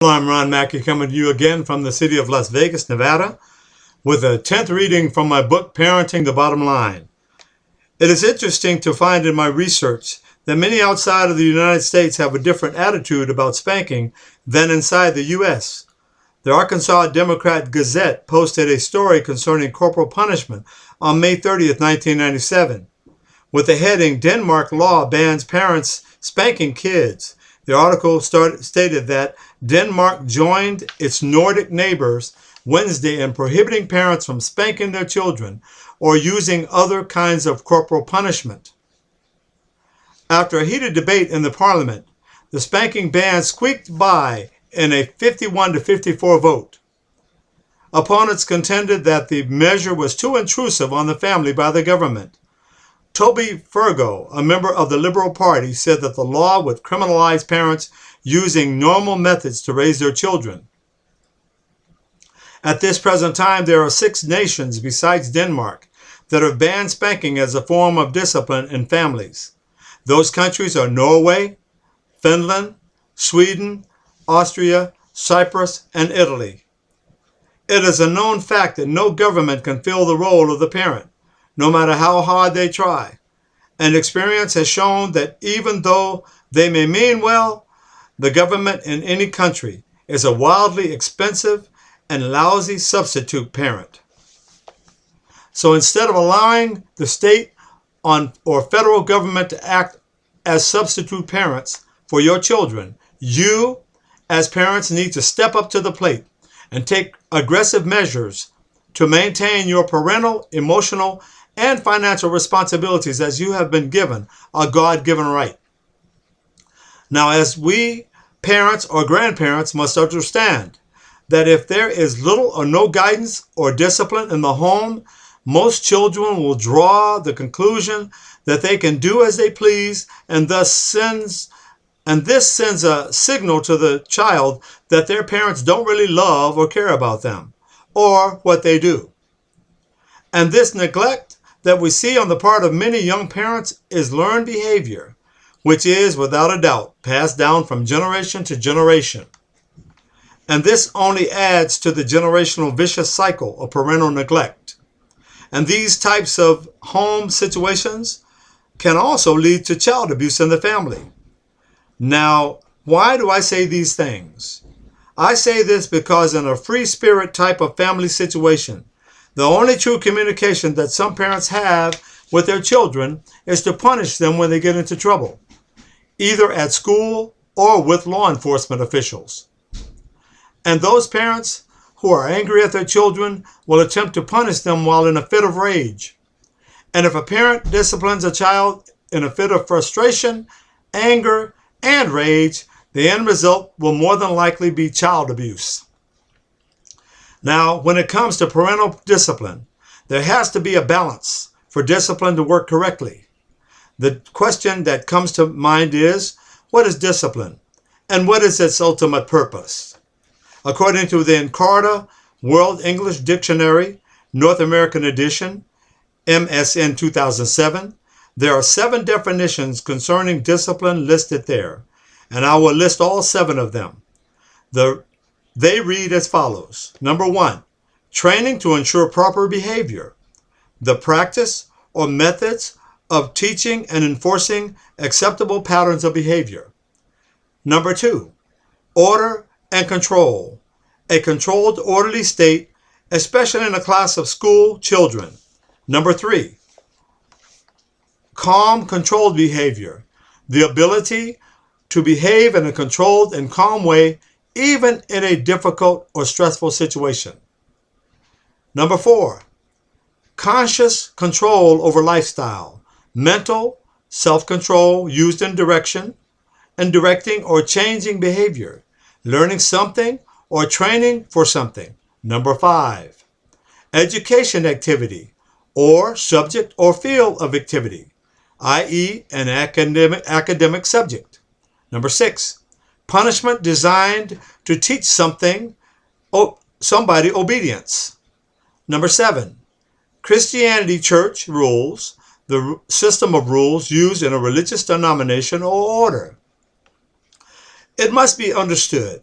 I'm Ron Mackey, coming to you again from the city of Las Vegas, Nevada, with a 10th reading from my book, Parenting the Bottom Line. It is interesting to find in my research that many outside of the United States have a different attitude about spanking than inside the U.S. The Arkansas Democrat Gazette posted a story concerning corporal punishment on May 30th, 1997, with the heading, "Denmark Law Bans Parents Spanking Kids." The article stated that Denmark joined its Nordic neighbors Wednesday in prohibiting parents from spanking their children or using other kinds of corporal punishment. After a heated debate in the parliament, the spanking ban squeaked by in a 51-54 vote. Opponents contended that the measure was too intrusive on the family by the government. Toby Fergo, a member of the Liberal Party, said that the law would criminalize parents using normal methods to raise their children. At this present time, there are 6 nations besides Denmark that have banned spanking as a form of discipline in families. Those countries are Norway, Finland, Sweden, Austria, Cyprus, and Italy. It is a known fact that no government can fill the role of the parent, no matter how hard they try. And experience has shown that even though they may mean well, the government in any country is a wildly expensive and lousy substitute parent. So instead of allowing the state or federal government to act as substitute parents for your children, you, as parents, need to step up to the plate and take aggressive measures to maintain your parental, emotional, and financial responsibilities as you have been given a God-given right. Now, as we parents or grandparents must understand that if there is little or no guidance or discipline in the home, most children will draw the conclusion that they can do as they please, and this sends a signal to the child that their parents don't really love or care about them or what they do. And this neglect that we see on the part of many young parents is learned behavior, which is, without a doubt, passed down from generation to generation. And this only adds to the generational vicious cycle of parental neglect. And these types of home situations can also lead to child abuse in the family. Now, why do I say these things? I say this because in a free spirit type of family situation, the only true communication that some parents have with their children is to punish them when they get into trouble, either at school or with law enforcement officials. And those parents who are angry at their children will attempt to punish them while in a fit of rage. And if a parent disciplines a child in a fit of frustration, anger, and rage, the end result will more than likely be child abuse. Now, when it comes to parental discipline, there has to be a balance for discipline to work correctly. The question that comes to mind is, what is discipline? And what is its ultimate purpose? According to the Encarta World English Dictionary, North American Edition, MSN 2007, there are 7 definitions concerning discipline listed there, and I will list all 7 of them. They read as follows. Number 1, training to ensure proper behavior. The practice or methods of teaching and enforcing acceptable patterns of behavior. Number 2, order and control. A controlled, orderly state, especially in a class of school children. Number 3, calm, controlled behavior. The ability to behave in a controlled and calm way even in a difficult or stressful situation. Number 4, conscious control over lifestyle, mental self-control used in directing or changing behavior, learning something or training for something. Number 5, education activity or subject or field of activity, i.e. an academic subject. Number 6, punishment designed to teach somebody obedience. Number 7, Christianity church rules, the system of rules used in a religious denomination or order. It must be understood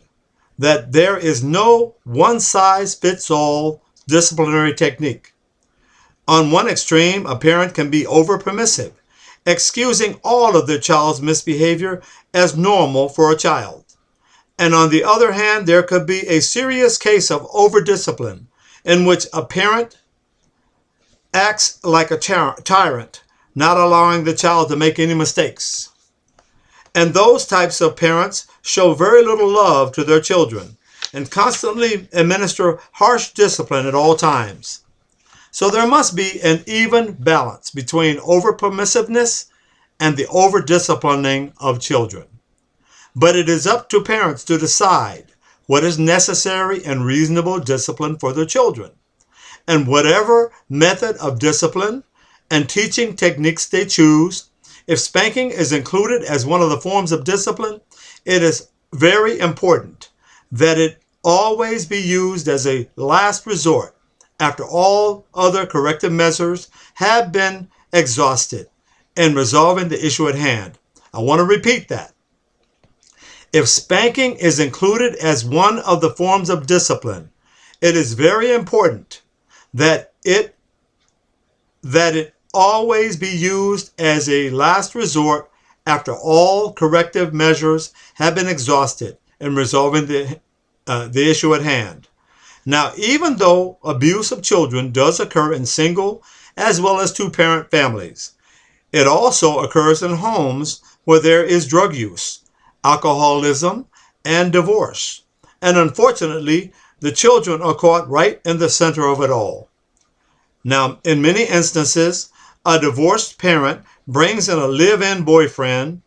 that there is no one-size-fits-all disciplinary technique. On one extreme, a parent can be over-permissive, excusing all of their child's misbehavior as normal for a child. And on the other hand, there could be a serious case of over-discipline in which a parent acts like a tyrant, not allowing the child to make any mistakes. And those types of parents show very little love to their children and constantly administer harsh discipline at all times. So there must be an even balance between over-permissiveness and the over-disciplining of children. But it is up to parents to decide what is necessary and reasonable discipline for their children. And whatever method of discipline and teaching techniques they choose, if spanking is included as one of the forms of discipline, it is very important that it always be used as a last resort after all other corrective measures have been exhausted in resolving the issue at hand. I want to repeat that. If spanking is included as one of the forms of discipline, it is very important that it always be used as a last resort after all corrective measures have been exhausted in resolving the issue at hand. Now, even though abuse of children does occur in single as well as two-parent families, it also occurs in homes where there is drug use, alcoholism, and divorce. And unfortunately, the children are caught right in the center of it all. Now, in many instances, a divorced parent brings in a live-in boyfriend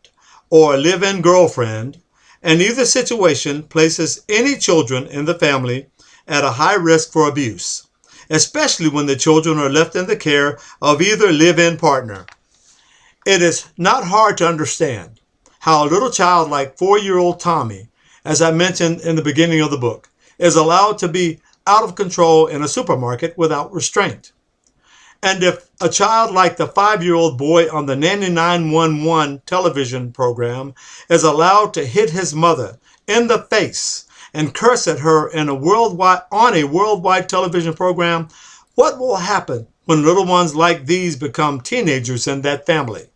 or a live-in girlfriend, and either situation places any children in the family at a high risk for abuse, especially when the children are left in the care of either live-in partner. It is not hard to understand how a little child like 4-year-old Tommy, as I mentioned in the beginning of the book, is allowed to be out of control in a supermarket without restraint. And if a child like the 5-year-old boy on the Nanny 911 television program is allowed to hit his mother in the face and curse at her on a worldwide television program, what will happen when little ones like these become teenagers in that family?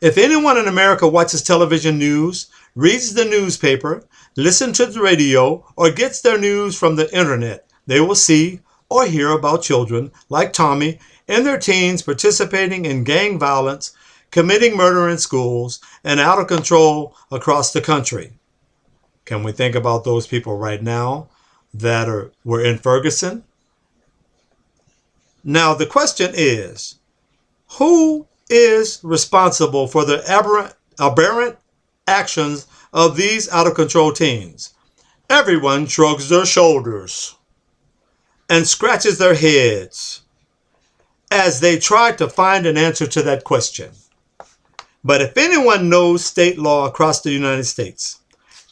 If anyone in America watches television news, reads the newspaper, listens to the radio, or gets their news from the internet, they will see or hear about children like Tommy in their teens participating in gang violence, committing murder in schools, and out of control across the country. Can we think about those people right now that were in Ferguson? Now the question is, who is responsible for the aberrant actions of these out-of-control teens? Everyone shrugs their shoulders and scratches their heads as they try to find an answer to that question. But if anyone knows state law across the United States,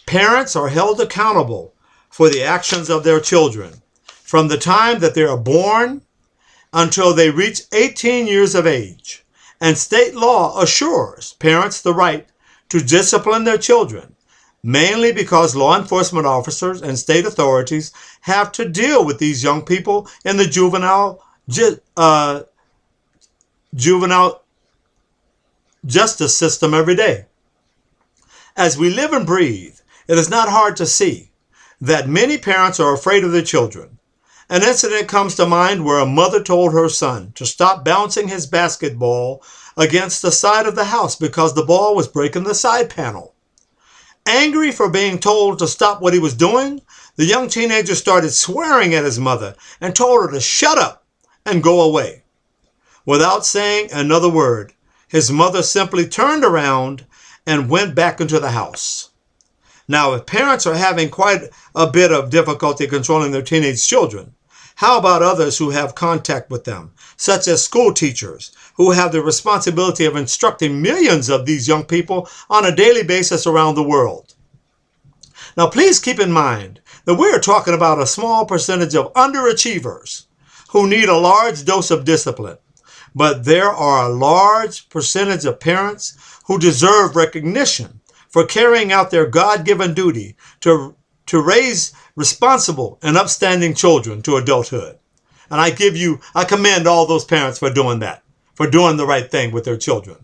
parents are held accountable for the actions of their children from the time that they are born until they reach 18 years of age. And state law assures parents the right to discipline their children, mainly because law enforcement officers and state authorities have to deal with these young people in the juvenile justice system every day. As we live and breathe, it is not hard to see that many parents are afraid of their children. An incident comes to mind where a mother told her son to stop bouncing his basketball against the side of the house because the ball was breaking the side panel. Angry for being told to stop what he was doing, the young teenager started swearing at his mother and told her to shut up and go away. Without saying another word, his mother simply turned around and went back into the house. Now, if parents are having quite a bit of difficulty controlling their teenage children, how about others who have contact with them, such as school teachers, who have the responsibility of instructing millions of these young people on a daily basis around the world? Now, please keep in mind that we are talking about a small percentage of underachievers who need a large dose of discipline. But there are a large percentage of parents who deserve recognition for carrying out their God-given duty to to raise responsible and upstanding children to adulthood. And I commend all those parents for doing that, for doing the right thing with their children.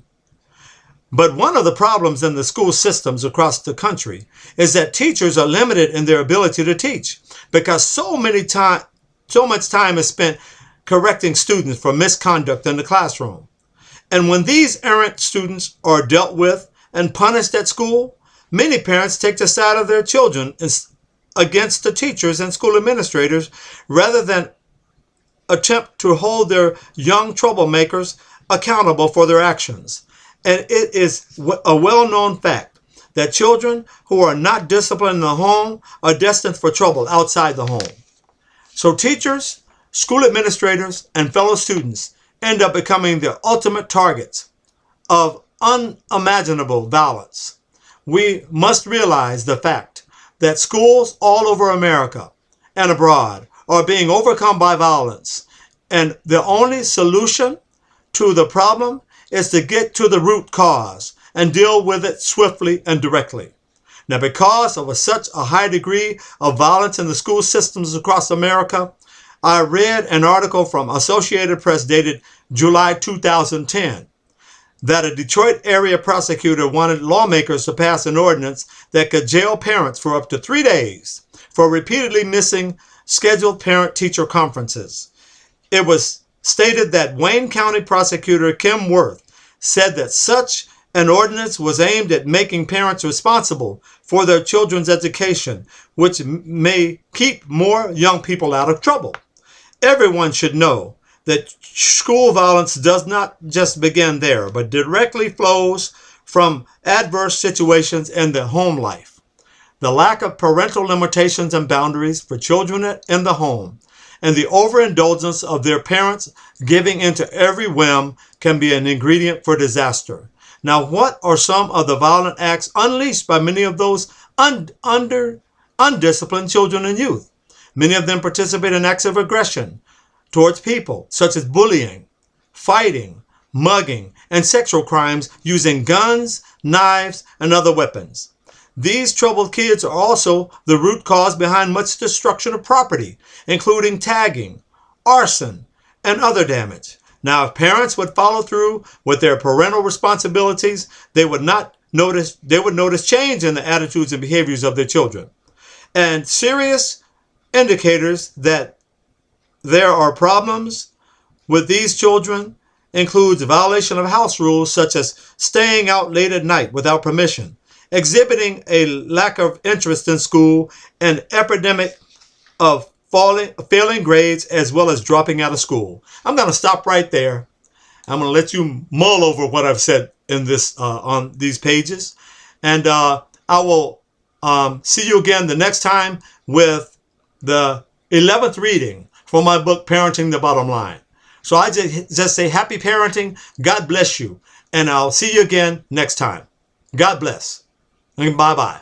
But one of the problems in the school systems across the country is that teachers are limited in their ability to teach because so much time is spent correcting students for misconduct in the classroom. And when these errant students are dealt with and punished at school, many parents take the side of their children against the teachers and school administrators rather than attempt to hold their young troublemakers accountable for their actions. And it is a well-known fact that children who are not disciplined in the home are destined for trouble outside the home. So teachers, school administrators, and fellow students end up becoming the ultimate targets of unimaginable violence. We must realize the fact that schools all over America and abroad are being overcome by violence, and the only solution to the problem is to get to the root cause and deal with it swiftly and directly. Now, because of such a high degree of violence in the school systems across America, I read an article from Associated Press dated July 2010 that a Detroit area prosecutor wanted lawmakers to pass an ordinance that could jail parents for up to 3 days for repeatedly missing scheduled parent-teacher conferences. It was stated that Wayne County prosecutor Kim Worth said that such an ordinance was aimed at making parents responsible for their children's education, which may keep more young people out of trouble. Everyone should know that school violence does not just begin there, but directly flows from adverse situations in the home life. The lack of parental limitations and boundaries for children in the home and the overindulgence of their parents giving into every whim can be an ingredient for disaster. Now, what are some of the violent acts unleashed by many of those undisciplined children and youth? Many of them participate in acts of aggression towards people, such as bullying, fighting, mugging, and sexual crimes using guns, knives, and other weapons. These troubled kids are also the root cause behind much destruction of property, including tagging, arson, and other damage. Now, if parents would follow through with their parental responsibilities, they would notice change in the attitudes and behaviors of their children. And serious indicators that there are problems with these children includes violation of house rules such as staying out late at night without permission, exhibiting a lack of interest in school, and epidemic of failing grades, as well as dropping out of school. I'm going to stop right there. I'm going to let you mull over what I've said in this on these pages, and I will see you again the next time with the 11th reading for my book, Parenting the Bottom Line. So I just say happy parenting. God bless you, and I'll see you again next time. God bless. And bye-bye.